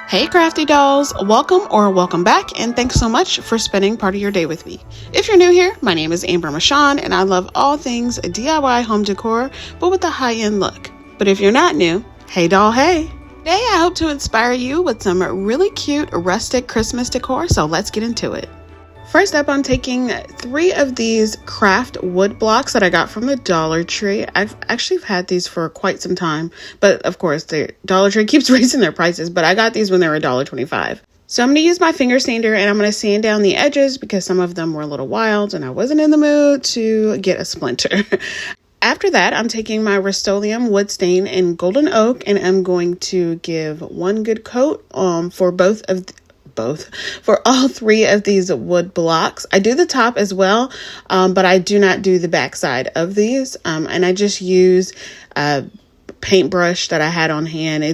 Hey Crafty Dolls, welcome back, and thanks so much for spending part of your day with me. If you're new here, my name is Amber Michawn, and I love all things DIY home decor, but with a high-end look. But if you're not new, hey doll, hey! Today I hope to inspire you with some really cute rustic Christmas decor, so let's get into it. First up, I'm taking 3 of these craft wood blocks that I got from the Dollar Tree. I've actually had these for quite some time, but of course the Dollar Tree keeps raising their prices, but I got these when they were $1.25. So I'm going to use my finger sander and I'm going to sand down the edges because some of them were a little wild and I wasn't in the mood to get a splinter. After that, I'm taking my Rust-Oleum wood stain in golden oak and I'm going to give one good coat for all 3 of these wood blocks. I do the top as well, but I do not do the back side of these. And I just use a paintbrush that I had on hand.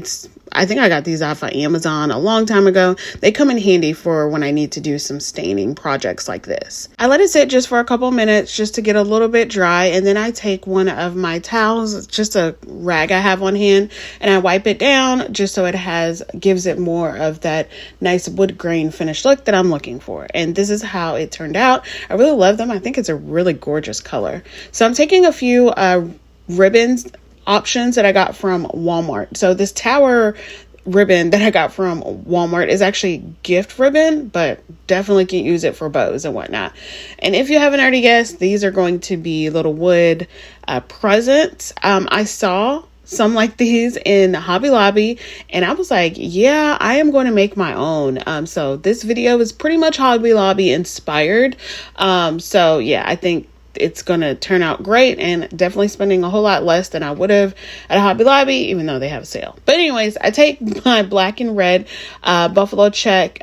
I think I got these off of Amazon a long time ago. They come in handy for when I need to do some staining projects like this. I let it sit just for a couple minutes just to get a little bit dry. And then I take one of my towels, just a rag I have on hand, and I wipe it down just so it gives it more of that nice wood grain finish look that I'm looking for. And this is how it turned out. I really love them. I think it's a really gorgeous color. So I'm taking a few ribbons options that I got from Walmart. So this tower ribbon that I got from Walmart is actually gift ribbon, but definitely can use it for bows and whatnot. And if you haven't already guessed, these are going to be little wood presents. I saw some like these in Hobby Lobby and I was like, yeah, I am going to make my own. So this video is pretty much Hobby Lobby inspired. So yeah, I think it's going to turn out great and definitely spending a whole lot less than I would have at a Hobby Lobby, even though they have a sale. But anyways, I take my black and red buffalo check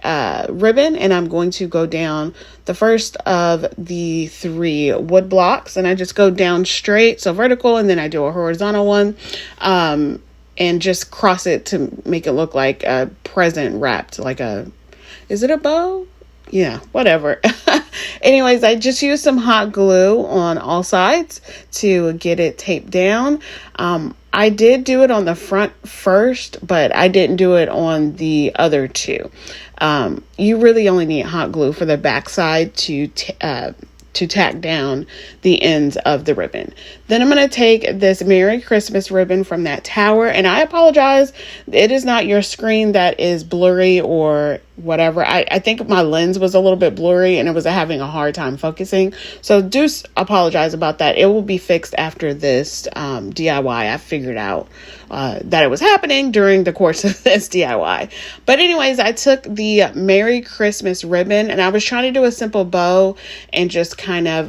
ribbon and I'm going to go down the first of the 3 wood blocks and I just go down straight, so vertical, and then I do a horizontal one and just cross it to make it look like a present wrapped, is it a bow? Yeah, whatever. Anyways, I just used some hot glue on all sides to get it taped down. I did do it on the front first, but I didn't do it on the other 2. You really only need hot glue for the back side to tack down the ends of the ribbon. Then I'm going to take this Merry Christmas ribbon from that tower, and I apologize, it is not your screen that is blurry or whatever. I think my lens was a little bit blurry and it was having a hard time focusing, so do apologize about that. It will be fixed after this DIY. I figured out that it was happening during the course of this DIY. But anyways, I took the Merry Christmas ribbon and I was trying to do a simple bow and just kind of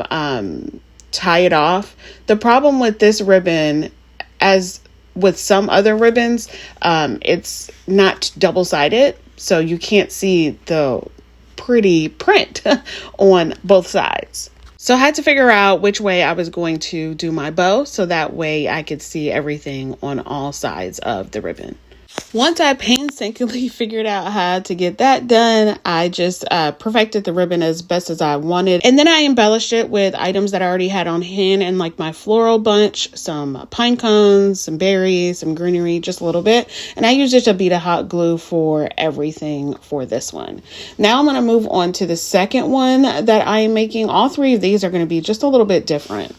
tie it off. The problem with this ribbon, as with some other ribbons, it's not double-sided, so you can't see the pretty print on both sides. So I had to figure out which way I was going to do my bow so that way I could see everything on all sides of the ribbon. Once I painstakingly figured out how to get that done, I just perfected the ribbon as best as I wanted. And then I embellished it with items that I already had on hand, and like my floral bunch, some pine cones, some berries, some greenery, just a little bit. And I used just a bead of hot glue for everything for this one. Now I'm going to move on to the second one that I am making. All 3 of these are going to be just a little bit different.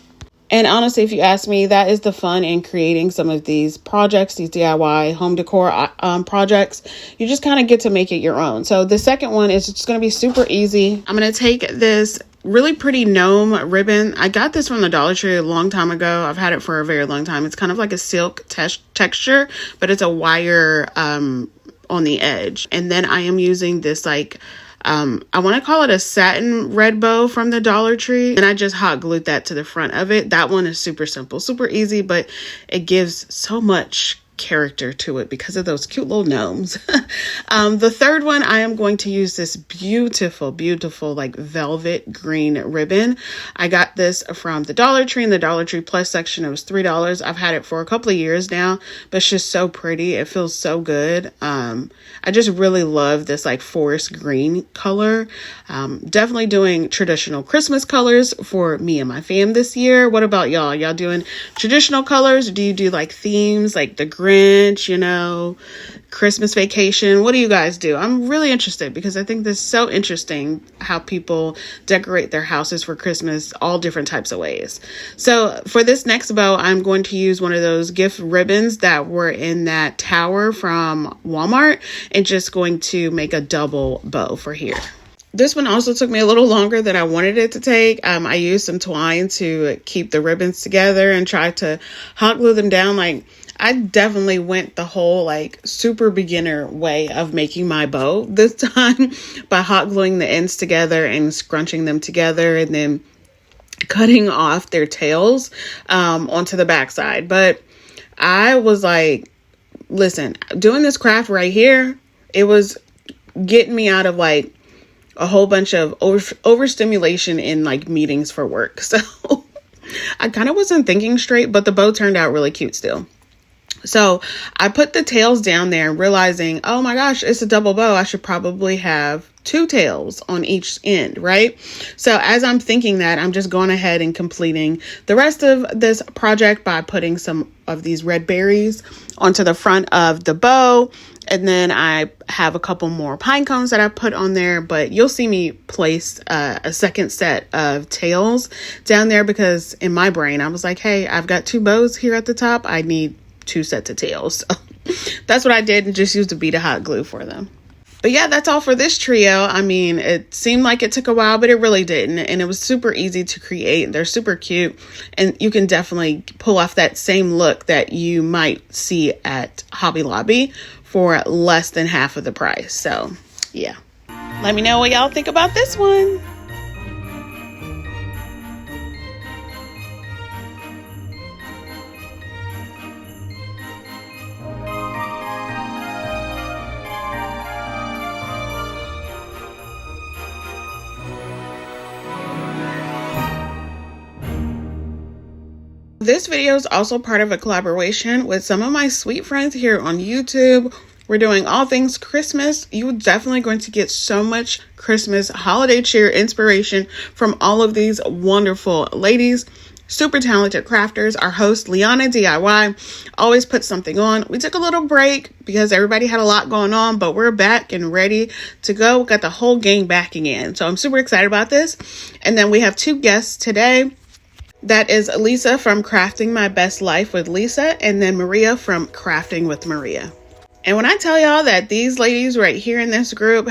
And honestly, if you ask me, that is the fun in creating some of these projects, these DIY home decor projects. You just kind of get to make it your own. So the second one is just going to be super easy. I'm going to take this really pretty gnome ribbon. I got this from the Dollar Tree a long time ago. I've had it for a very long time. It's kind of like a silk texture, but it's a wire on the edge. And then I am using this I want to call it a satin red bow from the Dollar Tree. And I just hot glued that to the front of it. That one is super simple, super easy, but it gives so much character to it because of those cute little gnomes. The third one, I am going to use this beautiful like velvet green ribbon. I got this from the Dollar Tree in the Dollar Tree Plus section. It was $3. I've had it for a couple of years now, but it's just so pretty. It feels so good. I just really love this like forest green color. Definitely doing traditional Christmas colors for me and my fam this year. What about y'all? Y'all doing traditional colors? Do you do like themes like the Grinch, Christmas Vacation? What do you guys do? I'm really interested because I think this is so interesting how people decorate their houses for Christmas all different types of ways. So for this next bow, I'm going to use one of those gift ribbons that were in that tower from Walmart and just going to make a double bow for here. This one also took me a little longer than I wanted it to take. I used some twine to keep the ribbons together and tried to hot glue them down. Like, I definitely went the whole like super beginner way of making my bow this time by hot gluing the ends together and scrunching them together and then cutting off their tails onto the backside. But I was like, listen, doing this craft right here, it was getting me out of like a whole bunch of overstimulation in like meetings for work. So I kind of wasn't thinking straight, but the bow turned out really cute still. So I put the tails down there and realizing, oh my gosh, it's a double bow. I should probably have 2 tails on each end, right? So as I'm thinking that, I'm just going ahead and completing the rest of this project by putting some of these red berries onto the front of the bow. And then I have a couple more pine cones that I put on there, but you'll see me place a second set of tails down there because in my brain, I was like, hey, I've got 2 bows here at the top. I need 2 sets of tails. So that's what I did and just used a bead of hot glue for them. But yeah, that's all for this trio. I mean, it seemed like it took a while, but it really didn't. And it was super easy to create. They're super cute. And you can definitely pull off that same look that you might see at Hobby Lobby for less than half of the price. So yeah, let me know what y'all think about this one. This video is also part of a collaboration with some of my sweet friends here on YouTube. We're doing all things Christmas. You're definitely going to get so much Christmas holiday cheer inspiration from all of these wonderful ladies. Super talented crafters. Our host, Liana DIY, always puts something on. We took a little break because everybody had a lot going on, but we're back and ready to go. We got the whole gang back again. So I'm super excited about this. And then we have 2 guests today. That is Lisa from Crafting My Best Life with Lisa, and then Maria from Crafting with Maria. And when I tell y'all that these ladies right here in this group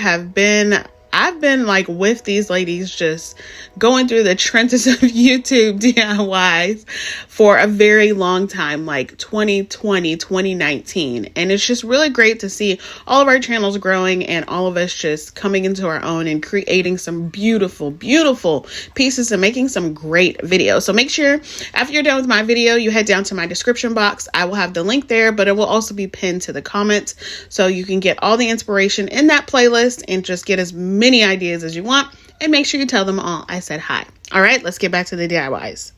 I've been like with these ladies just going through the trenches of YouTube DIYs for a very long time, like 2020, 2019. And it's just really great to see all of our channels growing and all of us just coming into our own and creating some beautiful, beautiful pieces and making some great videos. So make sure after you're done with my video, you head down to my description box. I will have the link there, but it will also be pinned to the comments so you can get all the inspiration in that playlist and just get as many ideas as you want, and make sure you tell them all I said hi. All right, let's get back to the DIYs.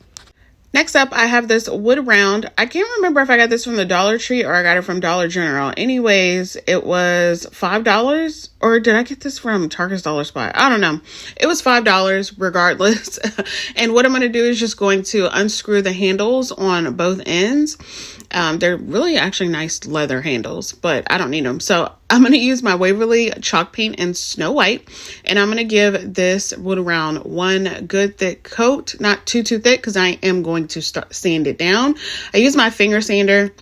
Next up, I have this wood round. I can't remember if I got this from the Dollar Tree or I got it from Dollar General. Anyways, it was $5, or did I get this from Target's Dollar Spot? I don't know. It was $5 regardless. And what I'm going to do is just going to unscrew the handles on both ends. They're really actually nice leather handles, but I don't need them. So I'm going to use my Waverly chalk paint in Snow White, and I'm going to give this wood round one good thick coat, not too thick, because I am going to start sand it down. I use my finger sander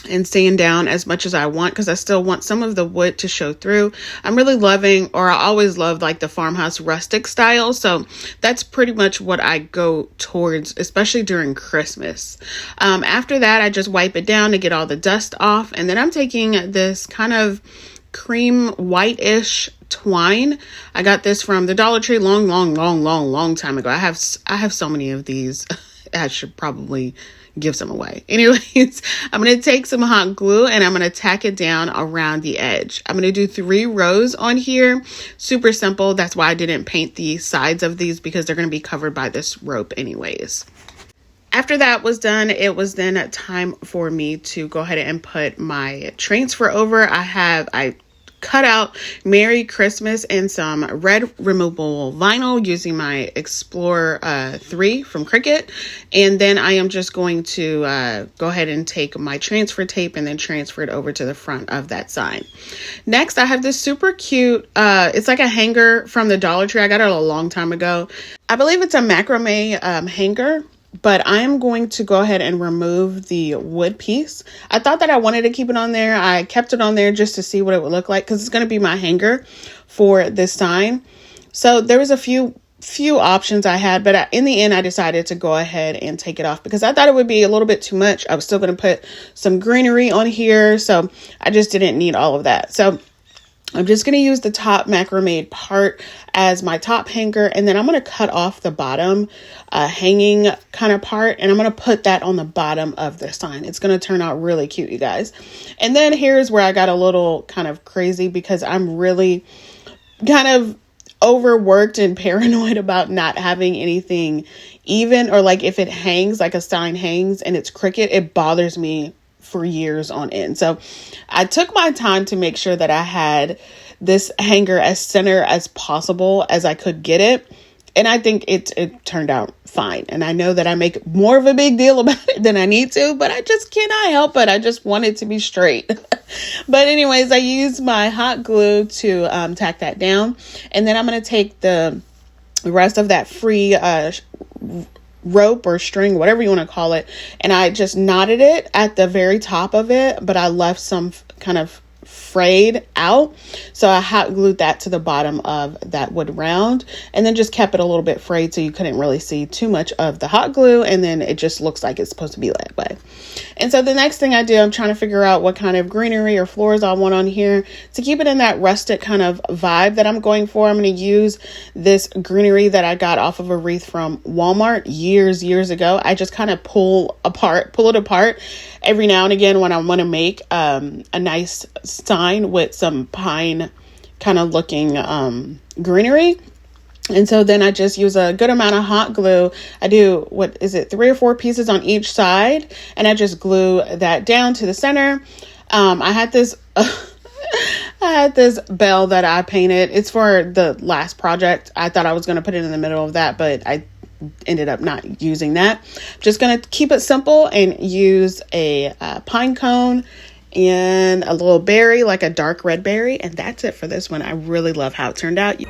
and sand down as much as I want because I still want some of the wood to show through. I'm really loving, or I always loved, like the Farmhouse Rustic style. So that's pretty much what I go towards, especially during Christmas. After that, I just wipe it down to get all the dust off. And then I'm taking this kind of cream white-ish twine. I got this from the Dollar Tree long time ago. I have so many of these. I should probably give some away. Anyways, I'm going to take some hot glue and I'm going to tack it down around the edge. I'm going to do 3 rows on here. Super simple. That's why I didn't paint the sides of these, because they're going to be covered by this rope anyways. After that was done, it was then time for me to go ahead and put my transfer over. I cut out Merry Christmas and some red removable vinyl using my Explorer 3 from Cricut. And then I am just going to go ahead and take my transfer tape and then transfer it over to the front of that sign. Next, I have this super cute, it's like a hanger from the Dollar Tree. I got it a long time ago. I believe it's a macrame hanger. But I'm going to go ahead and remove the wood piece. I thought that I wanted to keep it on there. I kept it on there just to see what it would look like because it's going to be my hanger for this sign. So there was a few options I had, but in the end, I decided to go ahead and take it off because I thought it would be a little bit too much. I was still going to put some greenery on here, so I just didn't need all of that. So I'm just going to use the top macrame part as my top hanger, and then I'm going to cut off the bottom hanging kind of part, and I'm going to put that on the bottom of the sign. It's going to turn out really cute, you guys. And then here's where I got a little kind of crazy because I'm really kind of overworked and paranoid about not having anything even, or like if it hangs, like a sign hangs and it's crooked, it bothers me for years on end. So I took my time to make sure that I had this hanger as center as possible as I could get it. And I think it turned out fine. And I know that I make more of a big deal about it than I need to, but I just cannot help it. I just want it to be straight. But anyways, I used my hot glue to tack that down. And then I'm going to take the rest of that free rope or string, whatever you want to call it, and I just knotted it at the very top of it, but I left some kind of frayed out, so I hot glued that to the bottom of that wood round and then just kept it a little bit frayed so you couldn't really see too much of the hot glue, and then it just looks like it's supposed to be that way. And so the next thing I do, I'm trying to figure out what kind of greenery or floors I want on here to keep it in that rustic kind of vibe that I'm going for. I'm going to use this greenery that I got off of a wreath from Walmart years ago. I just kind of pull it apart every now and again when I want to make a nice sign with some pine kind of looking greenery. And so then I just use a good amount of hot glue. I do, 3 or 4 pieces on each side, and I just glue that down to the center. I had this bell that I painted. It's for the last project. I thought I was going to put it in the middle of that, but I ended up not using that. I'm just going to keep it simple and use a pine cone and a little berry, like a dark red berry. And that's it for this one. I really love how it turned out.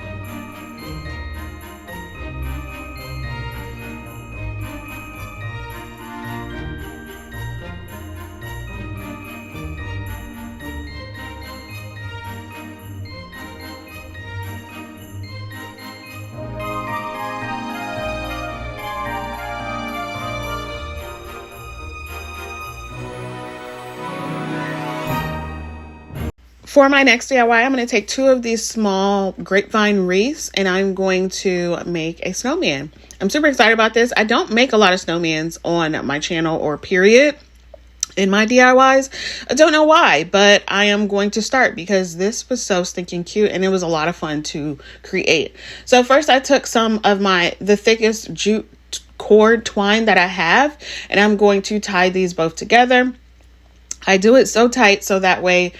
For my next DIY, I'm going to take 2 of these small grapevine wreaths and I'm going to make a snowman. I'm super excited about this. I don't make a lot of snowmans on my channel or period in my DIYs. I don't know why, but I am going to start because this was so stinking cute and it was a lot of fun to create. So first I took some of the thickest jute cord twine that I have, and I'm going to tie these both together. I do it so tight so that way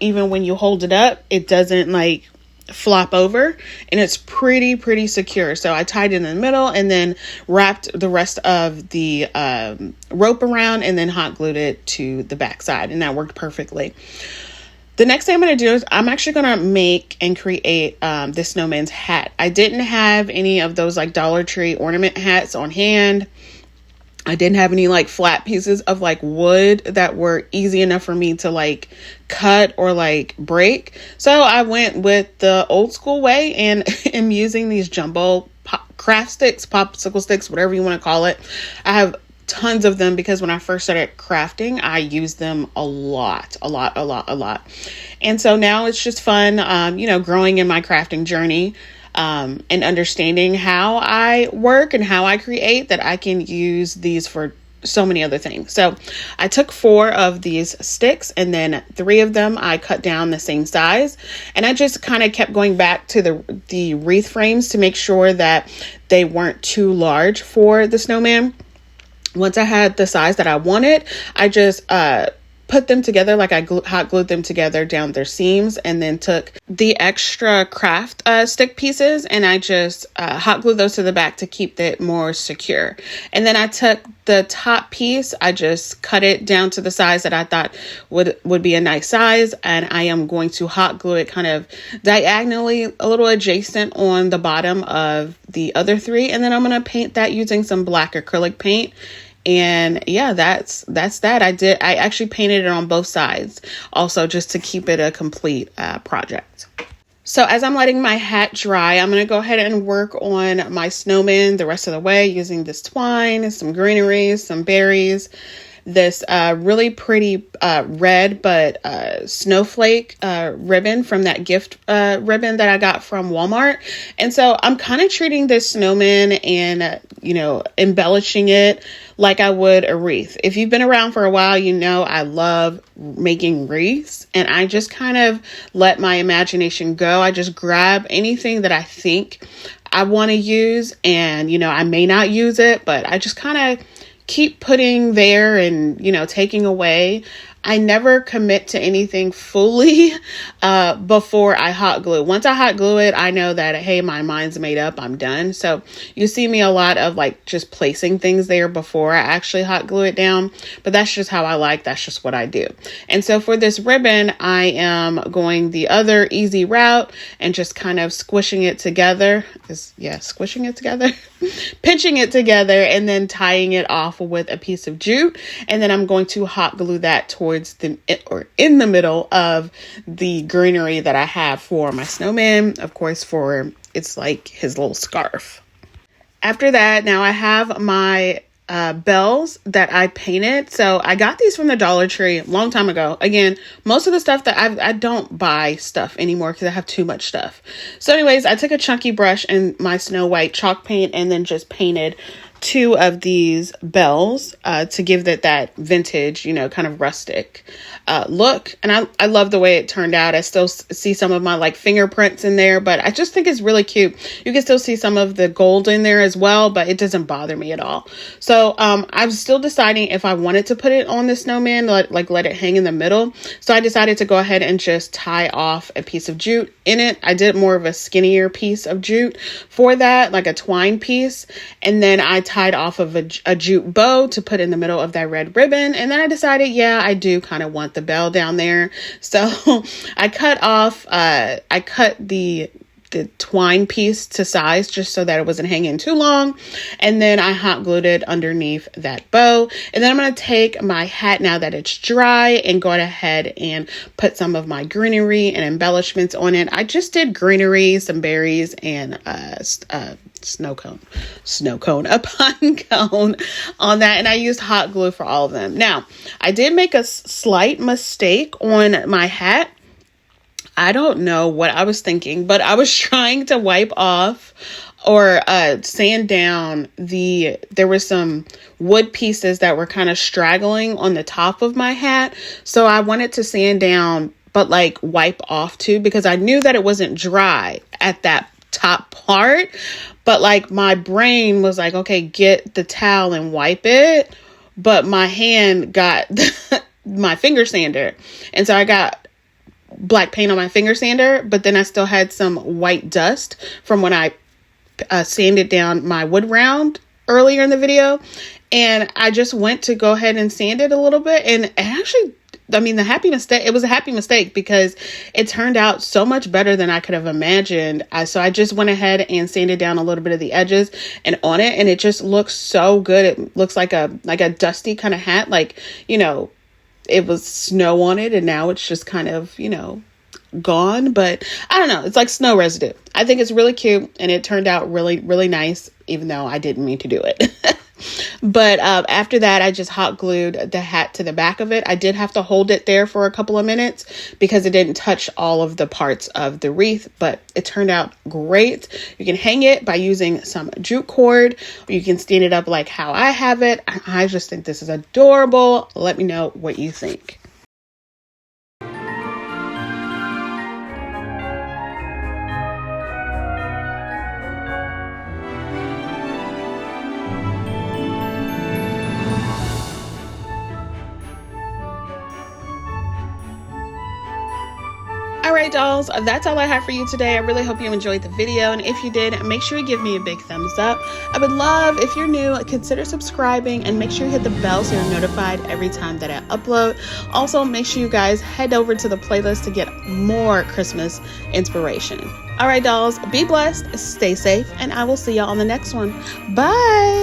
even when you hold it up, it doesn't like flop over, and it's pretty secure. So I tied it in the middle and then wrapped the rest of the rope around and then hot glued it to the back side, and that worked perfectly. The next thing I'm going to do is I'm actually going to make and create this snowman's hat. I didn't have any of those like Dollar Tree ornament hats on hand. I didn't have any like flat pieces of like wood that were easy enough for me to like cut or like break. So I went with the old school way and am using these jumbo craft sticks, popsicle sticks, whatever you want to call it. I have tons of them because when I first started crafting, I used them a lot. And so now it's just fun, growing in my crafting journey. And understanding how I work and how I create, that I can use these for so many other things. So I took 4 of these sticks and then 3 of them I cut down the same size, and I just kind of kept going back to the wreath frames to make sure that they weren't too large for the snowman. Once I had the size that I wanted, I just put them together, like I hot glued them together down their seams, and then took the extra craft stick pieces and I just hot glued those to the back to keep it more secure. And then I took the top piece, I just cut it down to the size that I thought would be a nice size, and I am going to hot glue it kind of diagonally a little adjacent on the bottom of the other three, and then I'm going to paint that using some black acrylic paint. And yeah, that's that. I actually painted it on both sides also, just to keep it a complete project. So as I'm letting my hat dry, I'm going to go ahead and work on my snowman the rest of the way using this twine, some greenery, some berries, this really pretty red but snowflake ribbon from that gift ribbon that I got from Walmart. And so I'm kind of treating this snowman and, embellishing it like I would a wreath. If you've been around for a while, I love making wreaths, and I just kind of let my imagination go. I just grab anything that I think I want to use, and, I may not use it, but I just kind of keep putting there and, taking away. I never commit to anything fully before I hot glue. Once I hot glue it, I know that, hey, my mind's made up, I'm done. So you see me a lot of just placing things there before I actually hot glue it down, but that's just how I like, that's just what I do. And so for this ribbon, I am going the other easy route and just kind of squishing it together. Squishing it together, pinching it together, and then tying it off with a piece of jute. And then I'm going to hot glue that towards in the middle of the greenery that I have for my snowman, of course, it's like his little scarf. After that, now I have my bells that I painted. So I got these from the Dollar Tree a long time ago. Again, most of the stuff that I don't buy stuff anymore because I have too much stuff. So anyways, I took a chunky brush and my Snow White chalk paint and then just painted 2 of these bells to give that vintage, kind of rustic look. And I love the way it turned out. I still see some of my fingerprints in there, but I just think it's really cute. You can still see some of the gold in there as well, but it doesn't bother me at all. So I'm still deciding if I wanted to put it on the snowman, let it hang in the middle. So I decided to go ahead and just tie off a piece of jute in it. I did more of a skinnier piece of jute for that, like a twine piece. And then I tied off of a jute bow to put in the middle of that red ribbon. And then I decided, I do kind of want the bell down there. So I cut the twine piece to size just so that it wasn't hanging too long. And then I hot glued it underneath that bow. And then I'm going to take my hat now that it's dry and go ahead and put some of my greenery and embellishments on it. I just did greenery, some berries, and snow cone, a pine cone on that. And I used hot glue for all of them. Now, I did make a slight mistake on my hat. I don't know what I was thinking, but I was trying to wipe off or sand down there were some wood pieces that were kind of straggling on the top of my hat. So I wanted to sand down, but wipe off too, because I knew that it wasn't dry at that top part. But my brain was like, okay, get the towel and wipe it. But my hand got my finger sander. And so I got black paint on my finger sander, but then I still had some white dust from when I sanded down my wood round earlier in the video. And I just went to go ahead and sand it a little bit. And actually, it was a happy mistake because it turned out so much better than I could have imagined. So I just went ahead and sanded down a little bit of the edges and on it, and it just looks so good. It looks like a dusty kind of hat, it was snow on it, and now it's just kind of, gone. But I don't know. It's like snow residue. I think it's really cute, and it turned out really, really nice, even though I didn't mean to do it. But after that, I just hot glued the hat to the back of it. I did have to hold it there for a couple of minutes because it didn't touch all of the parts of the wreath, but it turned out great. You can hang it by using some jute cord, or you can stand it up like how I have it. I just think this is adorable. Let me know what you think. right, dolls, that's all I have for you today. I really hope you enjoyed the video, and if you did, make sure you give me a big thumbs up. I would love, if you're new, consider subscribing and make sure you hit the bell so you're notified every time that I upload. Also, make sure you guys head over to the playlist to get more Christmas inspiration. All right, dolls, be blessed, stay safe, and I will see y'all on the next one. Bye.